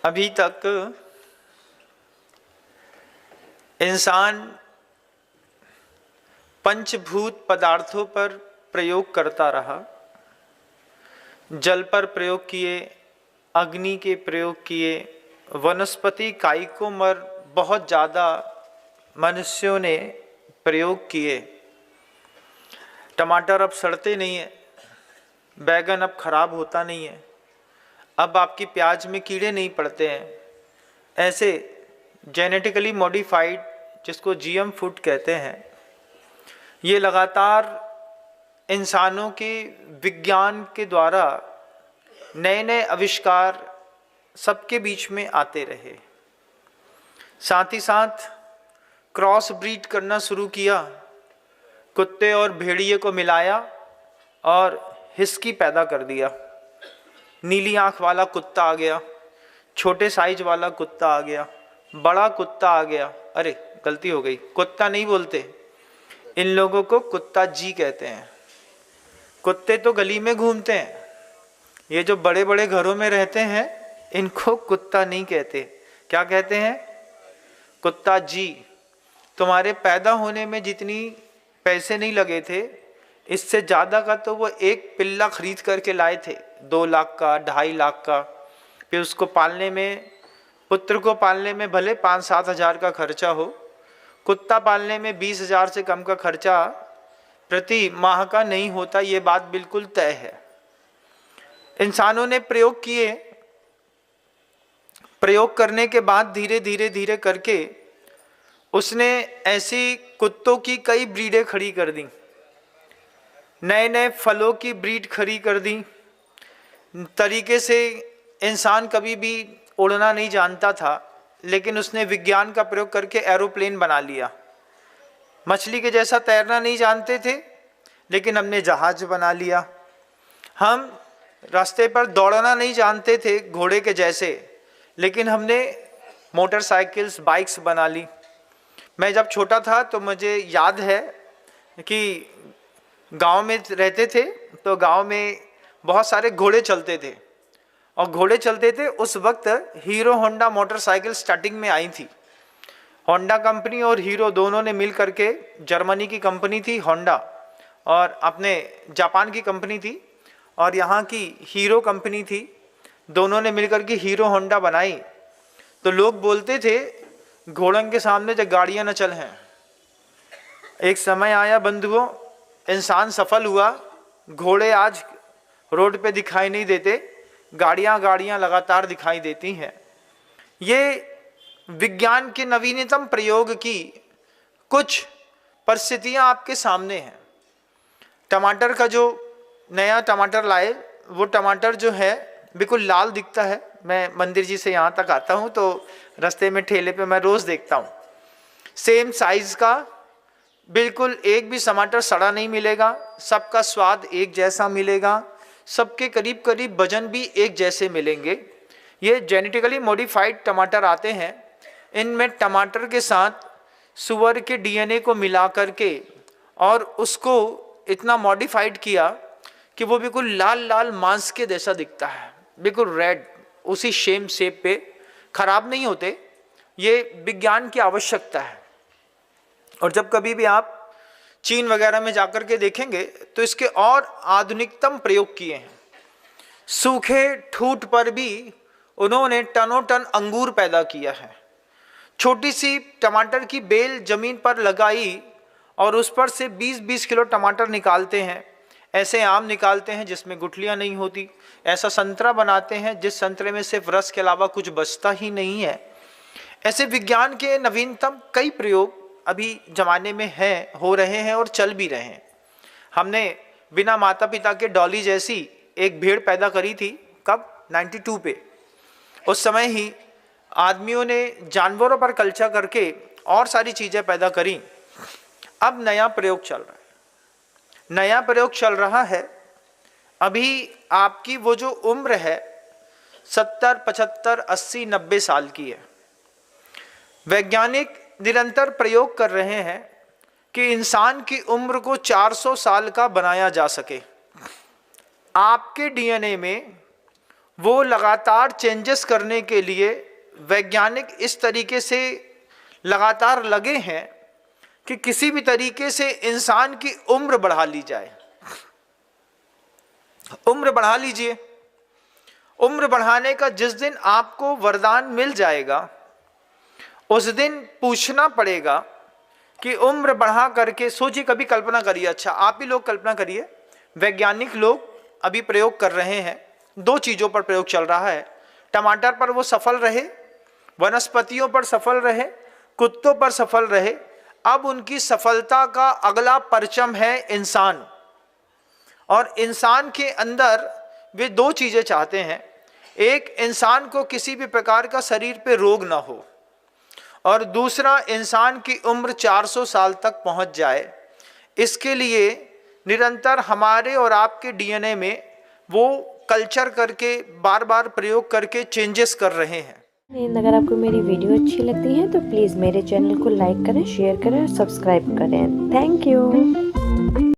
अभी तक इंसान पंचभूत पदार्थों पर प्रयोग करता रहा। जल पर प्रयोग किए, अग्नि के प्रयोग किए, वनस्पति कायिकोमर बहुत ज़्यादा मनुष्यों ने प्रयोग किए। टमाटर अब सड़ते नहीं है, बैगन अब खराब होता नहीं है, अब आपकी प्याज में कीड़े नहीं पड़ते हैं। ऐसे जेनेटिकली मॉडिफाइड, जिसको जीएम फूड कहते हैं, ये लगातार इंसानों के विज्ञान के द्वारा नए नए आविष्कार सबके बीच में आते रहे। साथ ही साथ क्रॉस ब्रीड करना शुरू किया, कुत्ते और भेड़िए को मिलाया और हिस्की पैदा कर दिया। नीली आंख वाला कुत्ता आ गया, छोटे साइज वाला कुत्ता आ गया, बड़ा कुत्ता आ गया। अरे गलती हो गई, कुत्ता नहीं बोलते, इन लोगों को कुत्ता जी कहते हैं। कुत्ते तो गली में घूमते हैं, ये जो बड़े बड़े घरों में रहते हैं इनको कुत्ता नहीं कहते। क्या कहते हैं? कुत्ता जी। तुम्हारे पैदा होने में जितनी पैसे नहीं लगे थे, इससे ज़्यादा का तो वो एक पिल्ला खरीद करके लाए थे, 2 लाख का, 2.5 लाख का। फिर उसको पालने में, पुत्र को पालने में भले 5-7 हज़ार का खर्चा हो, कुत्ता पालने में 20 हज़ार से कम का खर्चा प्रति माह का नहीं होता। ये बात बिल्कुल तय है। इंसानों ने प्रयोग किए, प्रयोग करने के बाद धीरे धीरे धीरे करके उसने ऐसी कुत्तों की कई ब्रीडें खड़ी कर दी, नए नए फलों की ब्रीड खड़ी कर दी। तरीके से इंसान कभी भी उड़ना नहीं जानता था, लेकिन उसने विज्ञान का प्रयोग करके एरोप्लेन बना लिया। मछली के जैसा तैरना नहीं जानते थे, लेकिन हमने जहाज बना लिया। हम रास्ते पर दौड़ना नहीं जानते थे घोड़े के जैसे, लेकिन हमने मोटरसाइकिल्स, बाइक्स बना ली। मैं जब छोटा था तो मुझे याद है कि गांव में रहते थे, तो गांव में बहुत सारे घोड़े चलते थे, और घोड़े चलते थे उस वक्त हीरो होंडा मोटरसाइकिल स्टार्टिंग में आई थी। होंडा कंपनी और हीरो दोनों ने मिल करके, जर्मनी की कंपनी थी होंडा और अपने जापान की कंपनी थी, और यहाँ की हीरो कंपनी थी, दोनों ने मिलकर के हीरो होंडा बनाई। तो लोग बोलते थे घोड़ों के सामने जब गाड़ियाँ न चल हैं। एक समय आया बंधुओं, इंसान सफल हुआ, घोड़े आज रोड पे दिखाई नहीं देते, गाड़ियाँ लगातार दिखाई देती हैं। ये विज्ञान के नवीनतम प्रयोग की कुछ परिस्थितियाँ आपके सामने हैं। टमाटर का जो नया टमाटर लाए, वो टमाटर जो है बिल्कुल लाल दिखता है। मैं मंदिर जी से यहाँ तक आता हूँ तो रास्ते में ठेले पे मैं रोज़ देखता हूँ। सेम साइज़ का, बिल्कुल एक भी टमाटर सड़ा नहीं मिलेगा, सबका स्वाद एक जैसा मिलेगा, सबके करीब करीब वजन भी एक जैसे मिलेंगे। ये जेनेटिकली मॉडिफाइड टमाटर आते हैं। इनमें टमाटर के साथ सुअर के डीएनए को मिला करके और उसको इतना मॉडिफाइड किया कि वो बिल्कुल लाल लाल मांस के जैसा दिखता है, बिल्कुल रेड, उसी शेम शेप पे, खराब नहीं होते। ये विज्ञान की आवश्यकता है। और जब कभी भी आप चीन वगैरह में जाकर के देखेंगे तो इसके और आधुनिकतम प्रयोग किए हैं। सूखे ठूठ पर भी उन्होंने टनों टन अंगूर पैदा किया है। छोटी सी टमाटर की बेल जमीन पर लगाई और उस पर से 20-20 किलो टमाटर निकालते हैं। ऐसे आम निकालते हैं जिसमें गुठलियां नहीं होती। ऐसा संतरा बनाते हैं जिस संतरे में सिर्फ रस के अलावा कुछ बचता ही नहीं है। ऐसे विज्ञान के नवीनतम कई प्रयोग अभी जमाने में हैं, हो रहे हैं और चल भी रहे हैं। हमने बिना माता पिता के डॉली जैसी एक भेड़ पैदा करी थी, कब? 92 पे। उस समय ही आदमियों ने जानवरों पर कल्चर करके और सारी चीज़ें पैदा करी। अब नया प्रयोग चल रहा है, नया प्रयोग चल रहा है। अभी आपकी वो जो उम्र है 70, 75, 80, 90 साल की है। वैज्ञानिक निरंतर प्रयोग कर रहे हैं कि इंसान की उम्र को 400 साल का बनाया जा सके। आपके डीएनए में वो लगातार चेंजेस करने के लिए वैज्ञानिक इस तरीके से लगातार लगे हैं कि किसी भी तरीके से इंसान की उम्र बढ़ा ली जाए। उम्र बढ़ा लीजिए। उम्र बढ़ाने का जिस दिन आपको वरदान मिल जाएगा उस दिन पूछना पड़ेगा कि उम्र बढ़ा करके, सोचिए, कभी कल्पना करिए, अच्छा आप ही लोग कल्पना करिए, वैज्ञानिक लोग अभी प्रयोग कर रहे हैं, 2 चीज़ों पर प्रयोग चल रहा है। टमाटर पर वो सफल रहे, वनस्पतियों पर सफल रहे, कुत्तों पर सफल रहे। अब उनकी सफलता का अगला परचम है इंसान। और इंसान के अंदर वे 2 चीज़ें चाहते हैं। एक, इंसान को किसी भी प्रकार का शरीर पे रोग ना हो, और दूसरा, इंसान की उम्र 400 साल तक पहुंच जाए। इसके लिए निरंतर हमारे और आपके डीएनए में वो कल्चर करके, बार बार प्रयोग करके चेंजेस कर रहे हैं। अगर आपको मेरी वीडियो अच्छी लगती है तो प्लीज़ मेरे चैनल को लाइक करें, शेयर करें और सब्सक्राइब करें। Thank you.